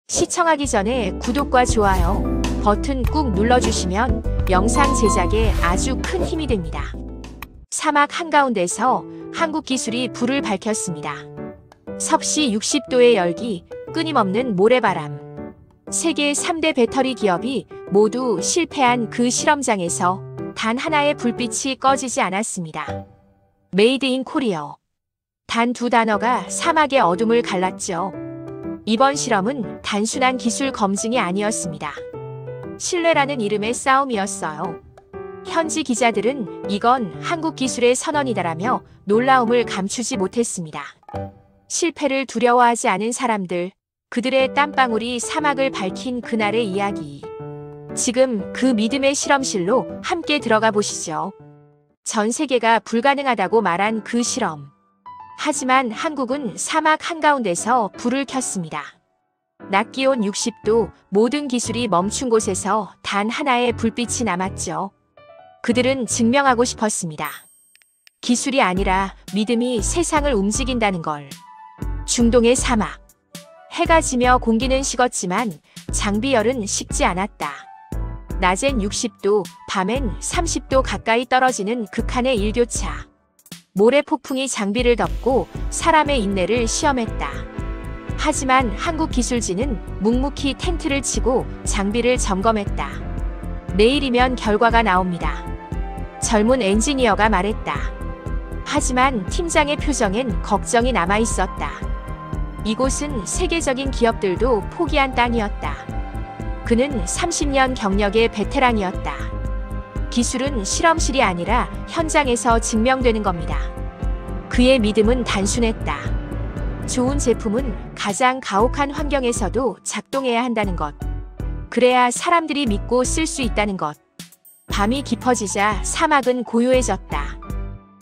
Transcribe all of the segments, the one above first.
시청하기 전에 구독과 좋아요 버튼 꾹 눌러주시면 영상 제작에 아주 큰 힘이 됩니다. 사막 한가운데서 한국 기술이 불을 밝혔습니다. 섭씨 60도의 열기, 끊임없는 모래바람. 세계 3대 배터리 기업이 모두 실패한 그 실험장에서 단 하나의 불빛이 꺼지지 않았습니다. 메이드 인 코리아. 단 두 단어가 사막의 어둠을 갈랐죠. 이번 실험은 단순한 기술 검증이 아니었습니다. 신뢰라는 이름의 싸움이었어요. 현지 기자들은 이건 한국 기술의 선언이다라며 놀라움을 감추지 못했습니다. 실패를 두려워하지 않은 사람들, 그들의 땀방울이 사막을 밝힌 그날의 이야기. 지금 그 믿음의 실험실로 함께 들어가 보시죠. 전 세계가 불가능하다고 말한 그 실험. 하지만 한국은 사막 한가운데서 불을 켰습니다. 낮 기온 60도, 모든 기술이 멈춘 곳에서 단 하나의 불빛이 남았죠. 그들은 증명하고 싶었습니다. 기술이 아니라 믿음이 세상을 움직인다는 걸. 중동의 사막. 해가 지며 공기는 식었지만 장비열은 식지 않았다. 낮엔 60도, 밤엔 30도 가까이 떨어지는 극한의 일교차. 모래 폭풍이 장비를 덮고 사람의 인내를 시험했다. 하지만 한국 기술진은 묵묵히 텐트를 치고 장비를 점검했다. 내일이면 결과가 나옵니다. 젊은 엔지니어가 말했다. 하지만 팀장의 표정엔 걱정이 남아 있었다. 이곳은 세계적인 기업들도 포기한 땅이었다. 그는 30년 경력의 베테랑이었다. 기술은 실험실이 아니라 현장에서 증명되는 겁니다. 그의 믿음은 단순했다. 좋은 제품은 가장 가혹한 환경에서도 작동해야 한다는 것. 그래야 사람들이 믿고 쓸 수 있다는 것. 밤이 깊어지자 사막은 고요해졌다.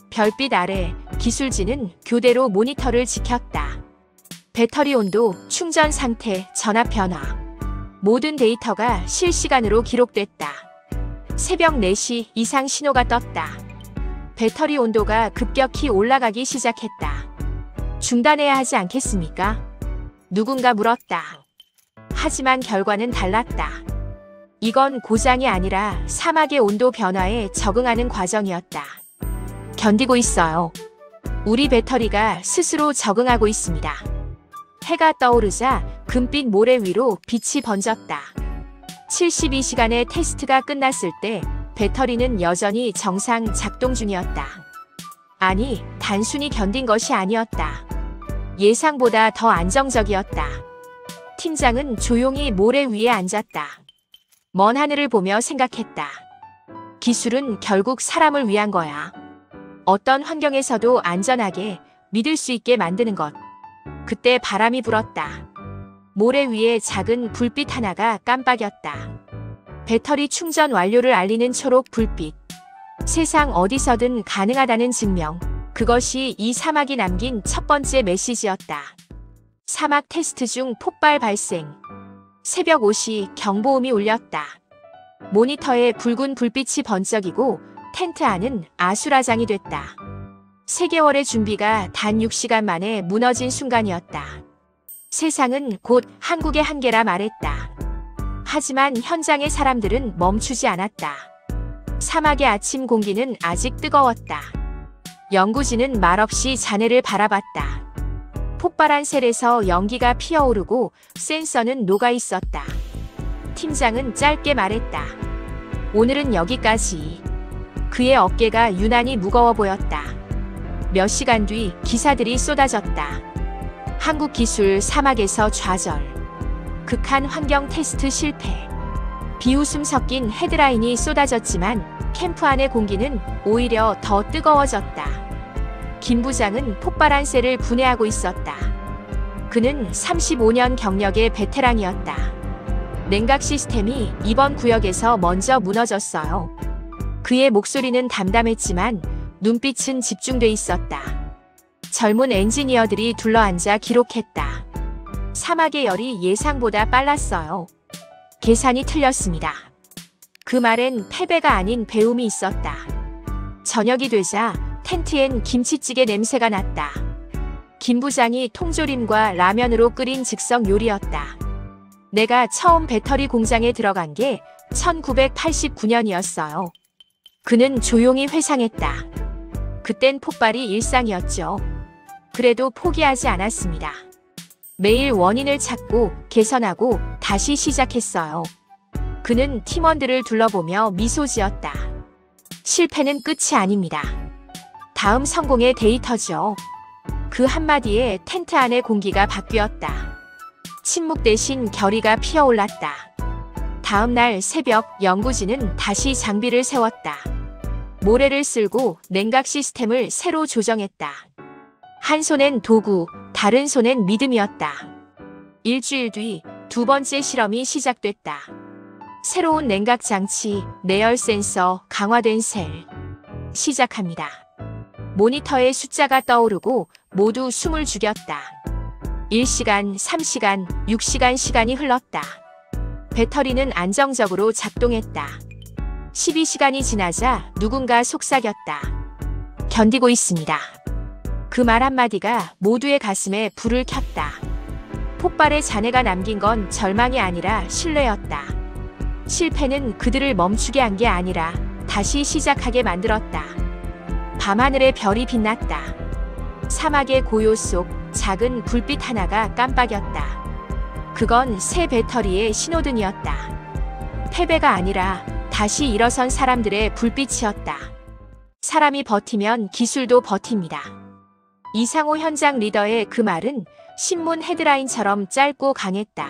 별빛 아래 기술진은 교대로 모니터를 지켰다. 배터리 온도, 충전 상태, 전압 변화. 모든 데이터가 실시간으로 기록됐다. 새벽 4시 이상 신호가 떴다. 배터리 온도가 급격히 올라가기 시작했다. 중단해야 하지 않겠습니까? 누군가 물었다. 하지만 결과는 달랐다. 이건 고장이 아니라 사막의 온도 변화에 적응하는 과정이었다. 견디고 있어요. 우리 배터리가 스스로 적응하고 있습니다. 해가 떠오르자 금빛 모래 위로 빛이 번졌다. 72시간의 테스트가 끝났을 때 배터리는 여전히 정상 작동 중이었다. 아니, 단순히 견딘 것이 아니었다. 예상보다 더 안정적이었다. 팀장은 조용히 모래 위에 앉았다. 먼 하늘을 보며 생각했다. 기술은 결국 사람을 위한 거야. 어떤 환경에서도 안전하게 믿을 수 있게 만드는 것. 그때 바람이 불었다. 모래 위에 작은 불빛 하나가 깜빡였다. 배터리 충전 완료를 알리는 초록 불빛. 세상 어디서든 가능하다는 증명. 그것이 이 사막이 남긴 첫 번째 메시지였다. 사막 테스트 중 폭발 발생. 새벽 5시 경보음이 울렸다. 모니터에 붉은 불빛이 번쩍이고 텐트 안은 아수라장이 됐다. 3개월의 준비가 단 6시간 만에 무너진 순간이었다. 세상은 곧 한국의 한계라 말했다. 하지만 현장의 사람들은 멈추지 않았다. 사막의 아침 공기는 아직 뜨거웠다. 연구진은 말없이 잔해를 바라봤다. 폭발한 셀에서 연기가 피어오르고 센서는 녹아있었다. 팀장은 짧게 말했다. 오늘은 여기까지. 그의 어깨가 유난히 무거워 보였다. 몇 시간 뒤 기사들이 쏟아졌다. 한국 기술 사막에서 좌절. 극한 환경 테스트 실패. 비웃음 섞인 헤드라인이 쏟아졌지만 캠프 안의 공기는 오히려 더 뜨거워졌다. 김 부장은 폭발한 셀을 분해하고 있었다. 그는 35년 경력의 베테랑이었다. 냉각 시스템이 이번 구역에서 먼저 무너졌어요. 그의 목소리는 담담했지만 눈빛은 집중돼 있었다. 젊은 엔지니어들이 둘러앉아 기록했다. 사막의 열이 예상보다 빨랐어요. 계산이 틀렸습니다. 그 말엔 패배가 아닌 배움이 있었다. 저녁이 되자 텐트엔 김치찌개 냄새가 났다. 김 부장이 통조림과 라면으로 끓인 즉석 요리였다. 내가 처음 배터리 공장에 들어간 게 1989년이었어요. 그는 조용히 회상했다. 그땐 폭발이 일상이었죠. 그래도 포기하지 않았습니다. 매일 원인을 찾고 개선하고 다시 시작했어요. 그는 팀원들을 둘러보며 미소 지었다. 실패는 끝이 아닙니다. 다음 성공의 데이터죠. 그 한마디에 텐트 안의 공기가 바뀌었다. 침묵 대신 결의가 피어올랐다. 다음 날 새벽 연구진은 다시 장비를 세웠다. 모래를 쓸고 냉각 시스템을 새로 조정했다. 한 손엔 도구, 다른 손엔 믿음이었다. 일주일 뒤 두 번째 실험이 시작됐다. 새로운 냉각 장치, 내열 센서, 강화된 셀. 시작합니다. 모니터에 숫자가 떠오르고 모두 숨을 죽였다. 1시간, 3시간, 6시간 시간이 흘렀다. 배터리는 안정적으로 작동했다. 12시간이 지나자 누군가 속삭였다. 견디고 있습니다. 그 말 한마디가 모두의 가슴에 불을 켰다. 폭발의 잔해가 남긴 건 절망이 아니라 신뢰였다. 실패는 그들을 멈추게 한 게 아니라 다시 시작하게 만들었다. 밤하늘의 별이 빛났다. 사막의 고요 속 작은 불빛 하나가 깜빡였다. 그건 새 배터리의 신호등이었다. 패배가 아니라 다시 일어선 사람들의 불빛이었다. 사람이 버티면 기술도 버팁니다. 이상호 현장 리더의 그 말은 신문 헤드라인처럼 짧고 강했다.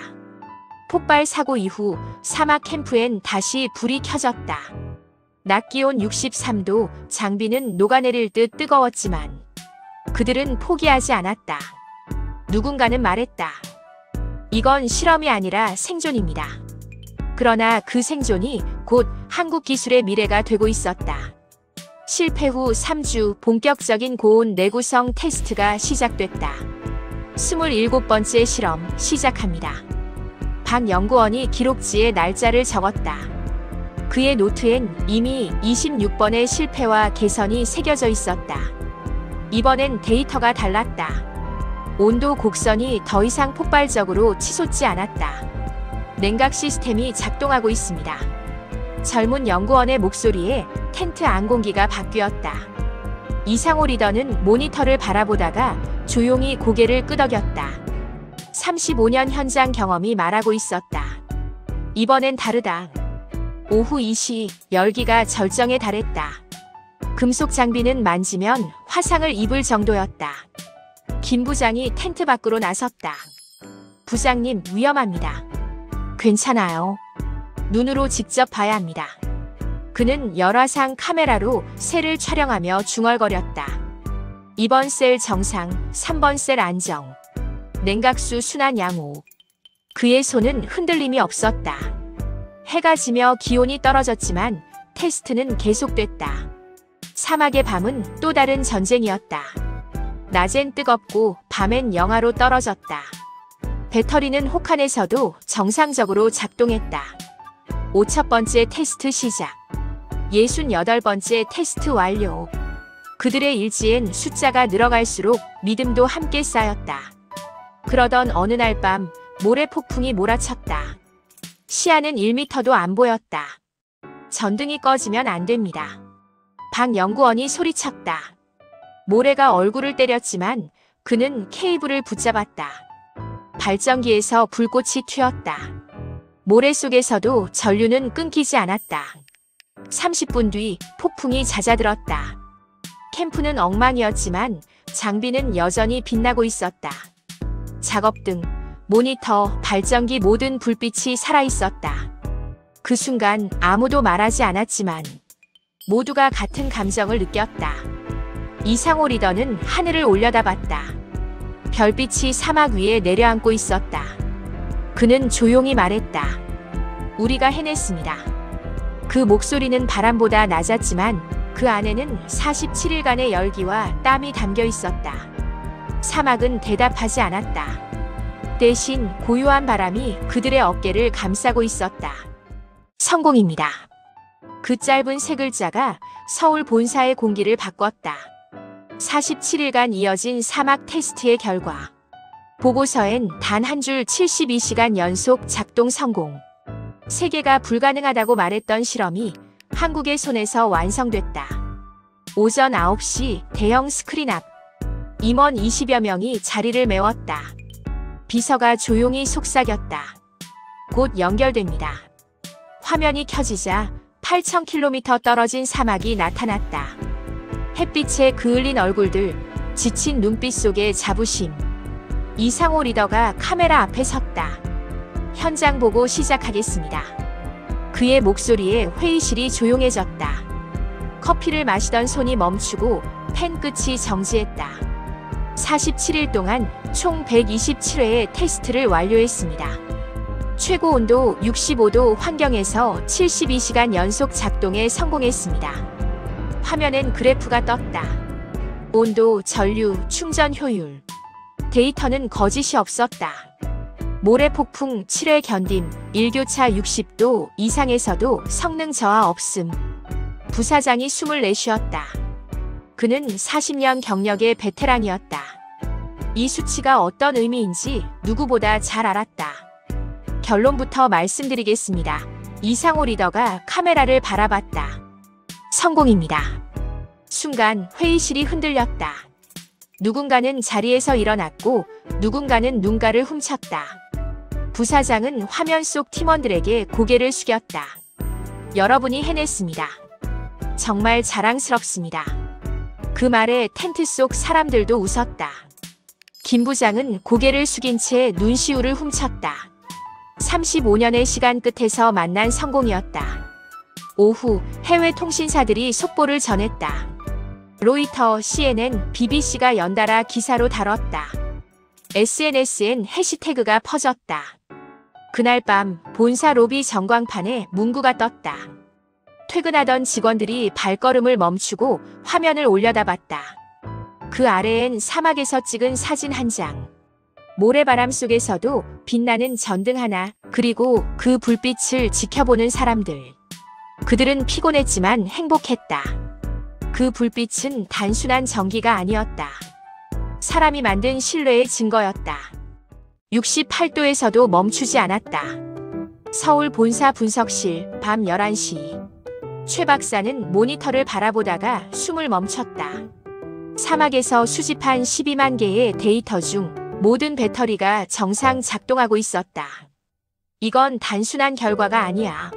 폭발 사고 이후 사막 캠프엔 다시 불이 켜졌다. 낮 기온 63도, 장비는 녹아내릴 듯 뜨거웠지만 그들은 포기하지 않았다. 누군가는 말했다. 이건 실험이 아니라 생존입니다. 그러나 그 생존이 곧 한국 기술의 미래가 되고 있었다. 실패 후 3주 본격적인 고온 내구성 테스트가 시작됐다. 27번째 실험 시작합니다. 박 연구원이 기록지에 날짜를 적었다. 그의 노트엔 이미 26번의 실패와 개선이 새겨져 있었다. 이번엔 데이터가 달랐다. 온도 곡선이 더 이상 폭발적으로 치솟지 않았다. 냉각 시스템이 작동하고 있습니다. 젊은 연구원의 목소리에 텐트 안 공기가 바뀌었다. 이상호 리더는 모니터를 바라보다가 조용히 고개를 끄덕였다. 35년 현장 경험이 말하고 있었다. 이번엔 다르다. 오후 2시 열기가 절정에 달했다. 금속 장비는 만지면 화상을 입을 정도였다. 김 부장이 텐트 밖으로 나섰다. 부장님, 위험합니다. 괜찮아요. 눈으로 직접 봐야 합니다. 그는 열화상 카메라로 셀을 촬영하며 중얼거렸다. 2번 셀 정상, 3번 셀 안정. 냉각수 순환 양호. 그의 손은 흔들림이 없었다. 해가 지며 기온이 떨어졌지만 테스트는 계속됐다. 사막의 밤은 또 다른 전쟁이었다. 낮엔 뜨겁고 밤엔 영하로 떨어졌다. 배터리는 혹한에서도 정상적으로 작동했다. 5,000번째 테스트 시작. 68번째 테스트 완료. 그들의 일지엔 숫자가 늘어갈수록 믿음도 함께 쌓였다. 그러던 어느 날 밤 모래 폭풍이 몰아쳤다. 시야는 1미터도 안 보였다. 전등이 꺼지면 안 됩니다. 박 연구원이 소리쳤다. 모래가 얼굴을 때렸지만 그는 케이블을 붙잡았다. 발전기에서 불꽃이 튀었다. 모래 속에서도 전류는 끊기지 않았다. 30분 뒤 폭풍이 잦아들었다. 캠프는 엉망이었지만 장비는 여전히 빛나고 있었다. 작업등, 모니터, 발전기 모든 불빛이 살아있었다. 그 순간 아무도 말하지 않았지만 모두가 같은 감정을 느꼈다. 이상호 리더는 하늘을 올려다봤다. 별빛이 사막 위에 내려앉고 있었다. 그는 조용히 말했다. 우리가 해냈습니다. 그 목소리는 바람보다 낮았지만 그 안에는 47일간의 열기와 땀이 담겨 있었다. 사막은 대답하지 않았다. 대신 고요한 바람이 그들의 어깨를 감싸고 있었다. 성공입니다. 그 짧은 세 글자가 서울 본사의 공기를 바꿨다. 47일간 이어진 사막 테스트의 결과 보고서엔 단 한 줄 72시간 연속 작동 성공. 세계가 불가능하다고 말했던 실험이 한국의 손에서 완성됐다. 오전 9시 대형 스크린 앞. 임원 20여 명이 자리를 메웠다. 비서가 조용히 속삭였다. 곧 연결됩니다. 화면이 켜지자 8,000km 떨어진 사막이 나타났다. 햇빛에 그을린 얼굴들, 지친 눈빛 속에 자부심. 이상호 리더가 카메라 앞에 섰다. 현장 보고 시작하겠습니다. 그의 목소리에 회의실이 조용해졌다. 커피를 마시던 손이 멈추고 펜 끝이 정지했다. 47일 동안 총 127회의 테스트를 완료했습니다. 최고 온도 65도 환경에서 72시간 연속 작동에 성공했습니다. 화면엔 그래프가 떴다. 온도, 전류, 충전 효율. 데이터는 거짓이 없었다. 모래폭풍 7회 견딤, 일교차 60도 이상에서도 성능 저하 없음. 부사장이 숨을 내쉬었다. 그는 40년 경력의 베테랑이었다. 이 수치가 어떤 의미인지 누구보다 잘 알았다. 결론부터 말씀드리겠습니다. 이상호 리더가 카메라를 바라봤다. 성공입니다. 순간 회의실이 흔들렸다. 누군가는 자리에서 일어났고 누군가는 눈가를 훔쳤다. 부사장은 화면 속 팀원들에게 고개를 숙였다. 여러분이 해냈습니다. 정말 자랑스럽습니다. 그 말에 텐트 속 사람들도 웃었다. 김 부장은 고개를 숙인 채 눈시울을 훔쳤다. 35년의 시간 끝에서 만난 성공이었다. 오후 해외 통신사들이 속보를 전했다. 로이터, CNN, BBC가 연달아 기사로 다뤘다. SNS엔 해시태그가 퍼졌다. 그날 밤 본사 로비 전광판에 문구가 떴다. 퇴근하던 직원들이 발걸음을 멈추고 화면을 올려다봤다. 그 아래엔 사막에서 찍은 사진 한 장. 모래바람 속에서도 빛나는 전등 하나, 그리고 그 불빛을 지켜보는 사람들. 그들은 피곤했지만 행복했다. 그 불빛은 단순한 전기가 아니었다. 사람이 만든 신뢰의 증거였다. 68도에서도 멈추지 않았다. 서울 본사 분석실 밤 11시. 최 박사는 모니터를 바라보다가 숨을 멈췄다. 사막에서 수집한 12만 개의 데이터 중 모든 배터리가 정상 작동하고 있었다. 이건 단순한 결과가 아니야.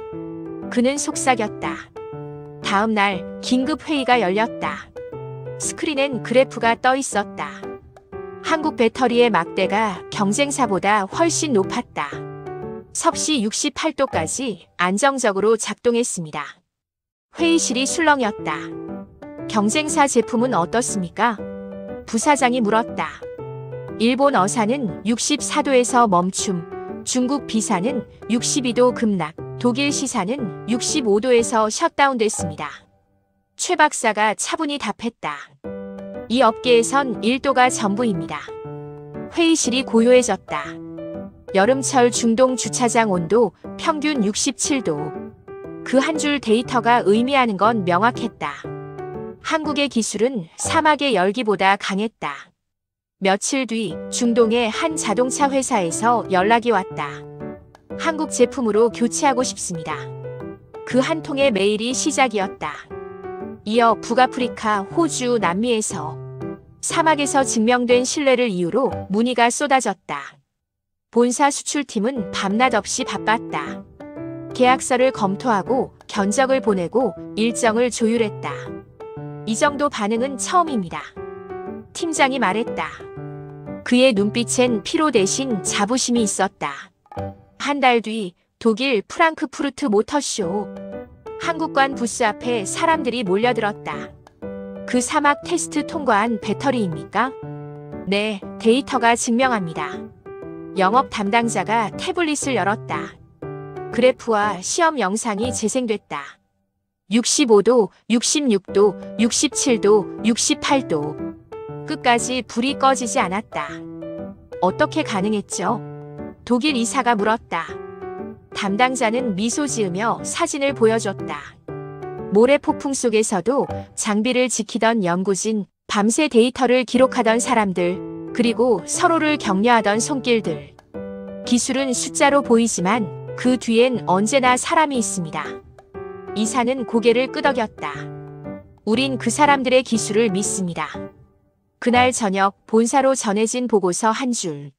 그는 속삭였다. 다음 날 긴급 회의가 열렸다. 스크린엔 그래프가 떠 있었다. 한국 배터리의 막대가 경쟁사보다 훨씬 높았다. 섭씨 68도까지 안정적으로 작동했습니다. 회의실이 술렁였다. 경쟁사 제품은 어떻습니까? 부사장이 물었다. 일본 어사는 64도에서 멈춤, 중국 비사는 62도 급락, 독일 시사는 65도에서 셧다운됐습니다. 최 박사가 차분히 답했다. 이 업계에선 1도가 전부입니다. 회의실이 고요해졌다. 여름철 중동 주차장 온도 평균 67도. 그 한 줄 데이터가 의미하는 건 명확했다. 한국의 기술은 사막의 열기보다 강했다. 며칠 뒤 중동의 한 자동차 회사에서 연락이 왔다. 한국 제품으로 교체하고 싶습니다. 그 한 통의 메일이 시작이었다. 이어 북아프리카, 호주, 남미에서 사막에서 증명된 신뢰를 이유로 문의가 쏟아졌다. 본사 수출팀은 밤낮 없이 바빴다. 계약서를 검토하고 견적을 보내고 일정을 조율했다. 이 정도 반응은 처음입니다. 팀장이 말했다. 그의 눈빛엔 피로 대신 자부심이 있었다. 한 달 뒤 독일 프랑크푸르트 모터쇼. 한국관 부스 앞에 사람들이 몰려들었다. 그 사막 테스트 통과한 배터리입니까? 네, 데이터가 증명합니다. 영업 담당자가 태블릿을 열었다. 그래프와 시험 영상이 재생됐다. 65도, 66도, 67도, 68도. 끝까지 불이 꺼지지 않았다. 어떻게 가능했죠? 독일 이사가 물었다. 담당자는 미소 지으며 사진을 보여줬다. 모래폭풍 속에서도 장비를 지키던 연구진, 밤새 데이터를 기록하던 사람들, 그리고 서로를 격려하던 손길들. 기술은 숫자로 보이지만 그 뒤엔 언제나 사람이 있습니다. 이사는 고개를 끄덕였다. 우린 그 사람들의 기술을 믿습니다. 그날 저녁 본사로 전해진 보고서 한 줄.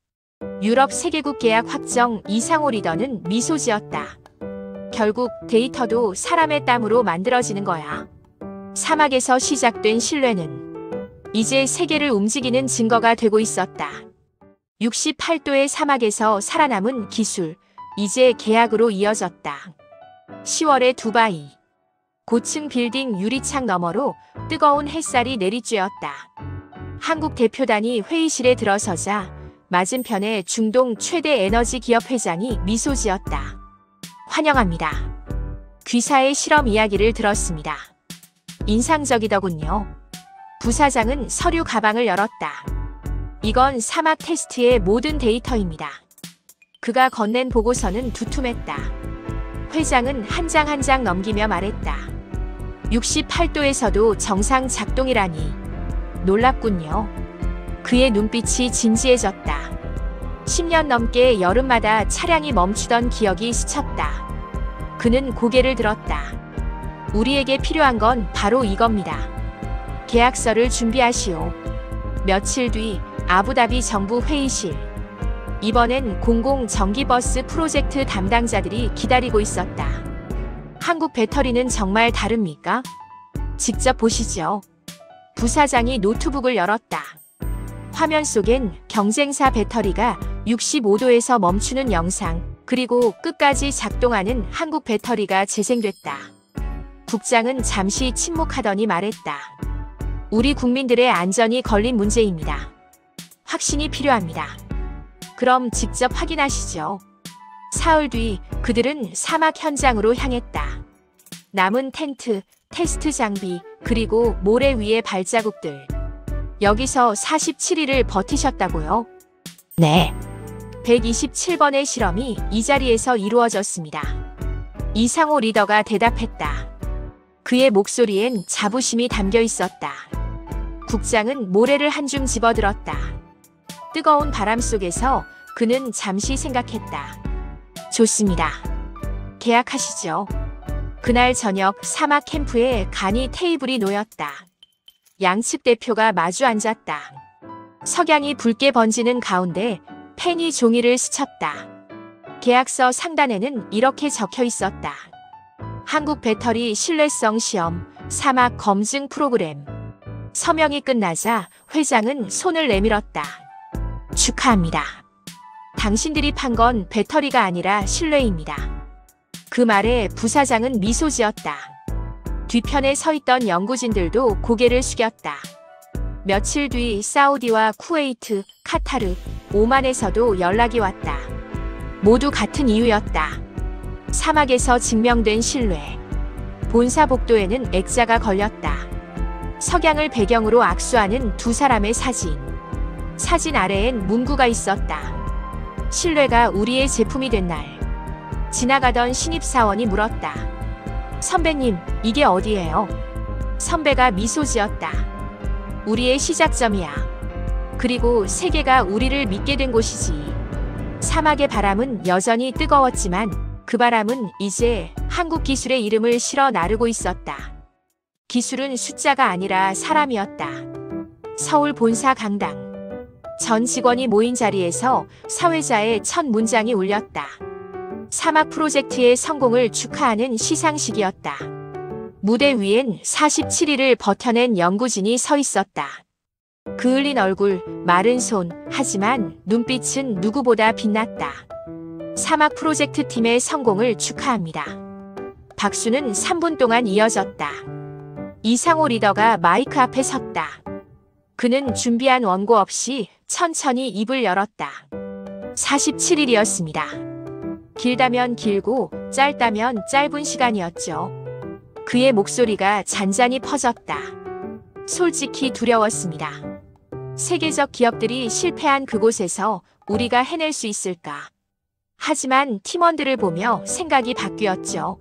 유럽 3개국 계약 확정. 이상호 리더는 미소 지었다. 결국 데이터도 사람의 땀으로 만들어지는 거야. 사막에서 시작된 신뢰는 이제 세계를 움직이는 증거가 되고 있었다. 68도의 사막에서 살아남은 기술, 이제 계약으로 이어졌다. 10월의 두바이. 고층 빌딩 유리창 너머로 뜨거운 햇살이 내리쬐었다. 한국 대표단이 회의실에 들어서자 맞은편에 중동 최대 에너지 기업 회장이 미소 지었다. 환영합니다. 귀사의 실험 이야기를 들었습니다. 인상적이더군요. 부사장은 서류 가방을 열었다. 이건 사막 테스트의 모든 데이터입니다. 그가 건넨 보고서는 두툼했다. 회장은 한 장 한 장 넘기며 말했다. 68도에서도 정상 작동이라니. 놀랍군요. 그의 눈빛이 진지해졌다. 10년 넘게 여름마다 차량이 멈추던 기억이 스쳤다. 그는 고개를 들었다. 우리에게 필요한 건 바로 이겁니다. 계약서를 준비하시오. 며칠 뒤 아부다비 정부 회의실. 이번엔 공공 전기버스 프로젝트 담당자들이 기다리고 있었다. 한국 배터리는 정말 다릅니까? 직접 보시죠. 부사장이 노트북을 열었다. 화면 속엔 경쟁사 배터리가 65도에서 멈추는 영상, 그리고 끝까지 작동하는 한국 배터리가 재생됐다. 국장은 잠시 침묵하더니 말했다. 우리 국민들의 안전이 걸린 문제입니다. 확신이 필요합니다. 그럼 직접 확인하시죠. 사흘 뒤 그들은 사막 현장으로 향했다. 남은 텐트, 테스트 장비, 그리고 모래 위의 발자국들. 여기서 47일을 버티셨다고요? 네. 127번의 실험이 이 자리에서 이루어졌습니다. 이상호 리더가 대답했다. 그의 목소리엔 자부심이 담겨 있었다. 국장은 모래를 한 줌 집어들었다. 뜨거운 바람 속에서 그는 잠시 생각했다. 좋습니다. 계약하시죠. 그날 저녁 사막 캠프에 간이 테이블이 놓였다. 양측 대표가 마주 앉았다. 석양이 붉게 번지는 가운데 펜이 종이를 스쳤다. 계약서 상단에는 이렇게 적혀 있었다. 한국 배터리 신뢰성 시험, 사막 검증 프로그램. 서명이 끝나자 회장은 손을 내밀었다. 축하합니다. 당신들이 판 건 배터리가 아니라 신뢰입니다. 그 말에 부사장은 미소 지었다. 뒤편에 서 있던 연구진들도 고개를 숙였다. 며칠 뒤 사우디와 쿠웨이트, 카타르, 오만에서도 연락이 왔다. 모두 같은 이유였다. 사막에서 증명된 신뢰. 본사 복도에는 액자가 걸렸다. 석양을 배경으로 악수하는 두 사람의 사진. 사진 아래엔 문구가 있었다. 신뢰가 우리의 제품이 된 날. 지나가던 신입사원이 물었다. 선배님, 이게 어디예요? 선배가 미소 지었다. 우리의 시작점이야. 그리고 세계가 우리를 믿게 된 곳이지. 사막의 바람은 여전히 뜨거웠지만 그 바람은 이제 한국 기술의 이름을 실어 나르고 있었다. 기술은 숫자가 아니라 사람이었다. 서울 본사 강당. 전 직원이 모인 자리에서 사회자의 첫 문장이 울렸다. 사막 프로젝트의 성공을 축하하는 시상식이었다. 무대 위엔 47일을 버텨낸 연구진이 서 있었다. 그을린 얼굴, 마른 손, 하지만 눈빛은 누구보다 빛났다. 사막 프로젝트 팀의 성공을 축하합니다. 박수는 3분 동안 이어졌다. 이상호 리더가 마이크 앞에 섰다. 그는 준비한 원고 없이 천천히 입을 열었다. 47일이었습니다. 길다면 길고 짧다면 짧은 시간이었죠. 그의 목소리가 잔잔히 퍼졌다. 솔직히 두려웠습니다. 세계적 기업들이 실패한 그곳에서 우리가 해낼 수 있을까? 하지만 팀원들을 보며 생각이 바뀌었죠.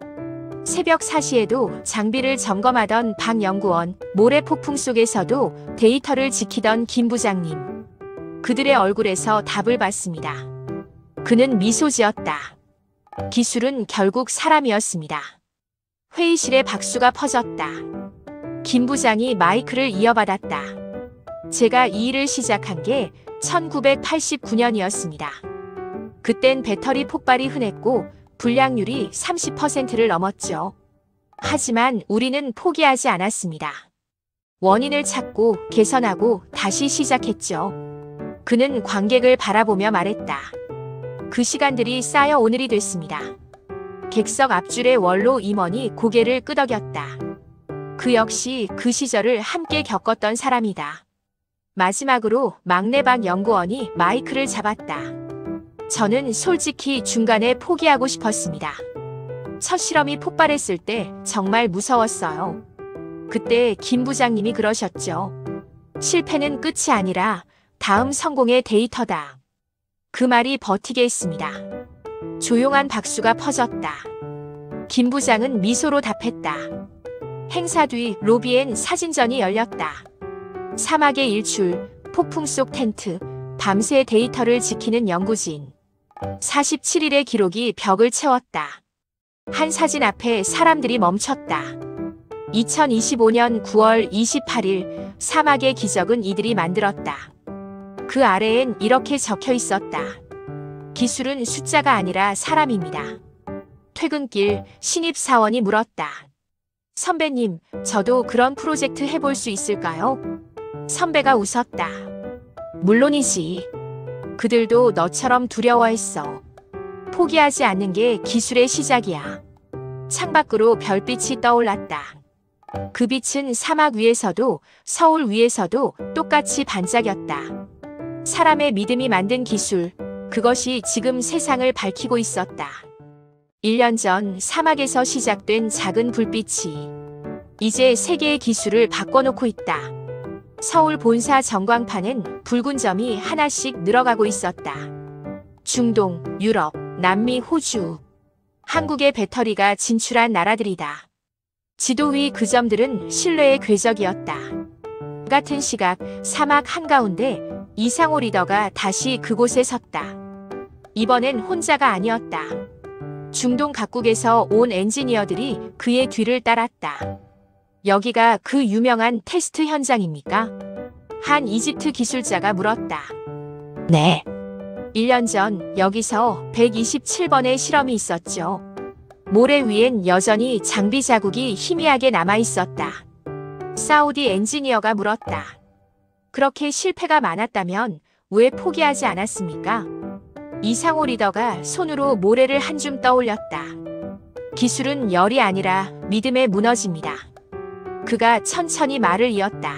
새벽 4시에도 장비를 점검하던 박 연구원, 모래 폭풍 속에서도 데이터를 지키던 김 부장님. 그들의 얼굴에서 답을 받습니다. 그는 미소 지었다. 기술은 결국 사람이었습니다. 회의실에 박수가 퍼졌다. 김 부장이 마이크를 이어받았다. 제가 이 일을 시작한 게 1989년이었습니다. 그땐 배터리 폭발이 흔했고 불량률이 30%를 넘었죠. 하지만 우리는 포기하지 않았습니다. 원인을 찾고 개선하고 다시 시작했죠. 그는 관객을 바라보며 말했다. 그 시간들이 쌓여 오늘이 됐습니다. 객석 앞줄의 원로 임원이 고개를 끄덕였다. 그 역시 그 시절을 함께 겪었던 사람이다. 마지막으로 막내박 연구원이 마이크를 잡았다. 저는 솔직히 중간에 포기하고 싶었습니다. 첫 실험이 폭발했을 때 정말 무서웠어요. 그때 김 부장님이 그러셨죠. 실패는 끝이 아니라 다음 성공의 데이터다. 그 말이 버티게 했습니다. 조용한 박수가 퍼졌다. 김 부장은 미소로 답했다. 행사 뒤 로비엔 사진전이 열렸다. 사막의 일출, 폭풍 속 텐트, 밤새 데이터를 지키는 연구진. 47일의 기록이 벽을 채웠다. 한 사진 앞에 사람들이 멈췄다. 2025년 9월 28일 사막의 기적은 이들이 만들었다. 그 아래엔 이렇게 적혀 있었다. 기술은 숫자가 아니라 사람입니다. 퇴근길 신입사원이 물었다. 선배님, 저도 그런 프로젝트 해볼 수 있을까요? 선배가 웃었다. 물론이지. 그들도 너처럼 두려워했어. 포기하지 않는 게 기술의 시작이야. 창밖으로 별빛이 떠올랐다. 그 빛은 사막 위에서도 서울 위에서도 똑같이 반짝였다. 사람의 믿음이 만든 기술, 그것이 지금 세상을 밝히고 있었다. 1년 전 사막에서 시작된 작은 불빛이 이제 세계의 기술을 바꿔놓고 있다. 서울 본사 전광판엔 붉은 점이 하나씩 늘어가고 있었다. 중동, 유럽, 남미, 호주. 한국의 배터리가 진출한 나라들이다. 지도 위 그 점들은 신뢰의 궤적이었다. 같은 시각 사막 한가운데 이상호 리더가 다시 그곳에 섰다. 이번엔 혼자가 아니었다. 중동 각국에서 온 엔지니어들이 그의 뒤를 따랐다. 여기가 그 유명한 테스트 현장입니까? 한 이집트 기술자가 물었다. 네. 1년 전 여기서 127번의 실험이 있었죠. 모래 위엔 여전히 장비 자국이 희미하게 남아 있었다. 사우디 엔지니어가 물었다. 그렇게 실패가 많았다면 왜 포기하지 않았습니까? 이상호 리더가 손으로 모래를 한 줌 떠올렸다. 기술은 열이 아니라 믿음에 무너집니다. 그가 천천히 말을 이었다.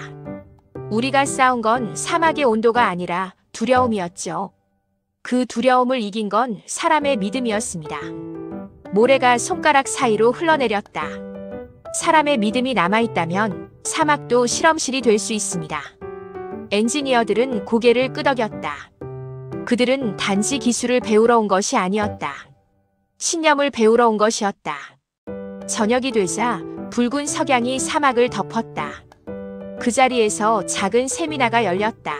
우리가 싸운 건 사막의 온도가 아니라 두려움이었죠. 그 두려움을 이긴 건 사람의 믿음이었습니다. 모래가 손가락 사이로 흘러내렸다. 사람의 믿음이 남아있다면 사막도 실험실이 될 수 있습니다. 엔지니어들은 고개를 끄덕였다. 그들은 단지 기술을 배우러 온 것이 아니었다. 신념을 배우러 온 것이었다. 저녁이 되자 붉은 석양이 사막을 덮었다. 그 자리에서 작은 세미나가 열렸다.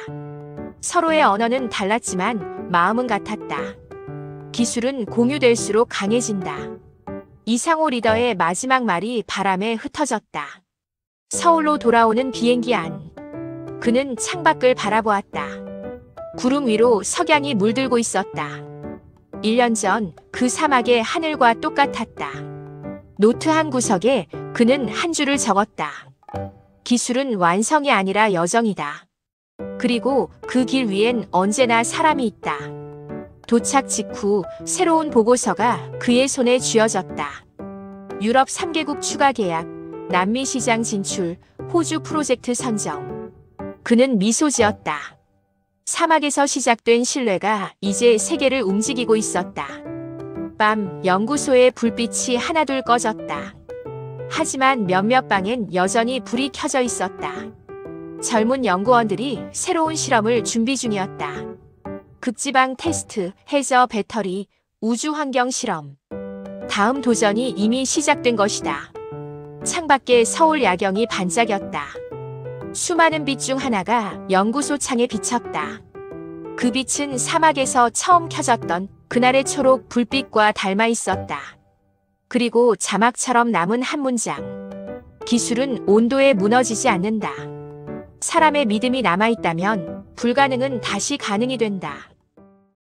서로의 언어는 달랐지만 마음은 같았다. 기술은 공유될수록 강해진다. 이상호 리더의 마지막 말이 바람에 흩어졌다. 서울로 돌아오는 비행기 안. 그는 창밖을 바라보았다. 구름 위로 석양이 물들고 있었다. 1년 전 그 사막의 하늘과 똑같았다. 노트 한 구석에 그는 한 줄을 적었다. 기술은 완성이 아니라 여정이다. 그리고 그 길 위엔 언제나 사람이 있다. 도착 직후 새로운 보고서가 그의 손에 쥐어졌다. 유럽 3개국 추가 계약, 남미 시장 진출, 호주 프로젝트 선정. 그는 미소 지었다. 사막에서 시작된 신뢰가 이제 세계를 움직이고 있었다. 밤 연구소의 불빛이 하나둘 꺼졌다. 하지만 몇몇 방엔 여전히 불이 켜져 있었다. 젊은 연구원들이 새로운 실험을 준비 중이었다. 극지방 테스트, 해저 배터리, 우주 환경 실험. 다음 도전이 이미 시작된 것이다. 창밖에 서울 야경이 반짝였다. 수많은 빛 중 하나가 연구소 창에 비쳤다. 그 빛은 사막에서 처음 켜졌던 그날의 초록 불빛과 닮아 있었다. 그리고 자막처럼 남은 한 문장. 기술은 온도에 무너지지 않는다. 사람의 믿음이 남아있다면 불가능은 다시 가능이 된다.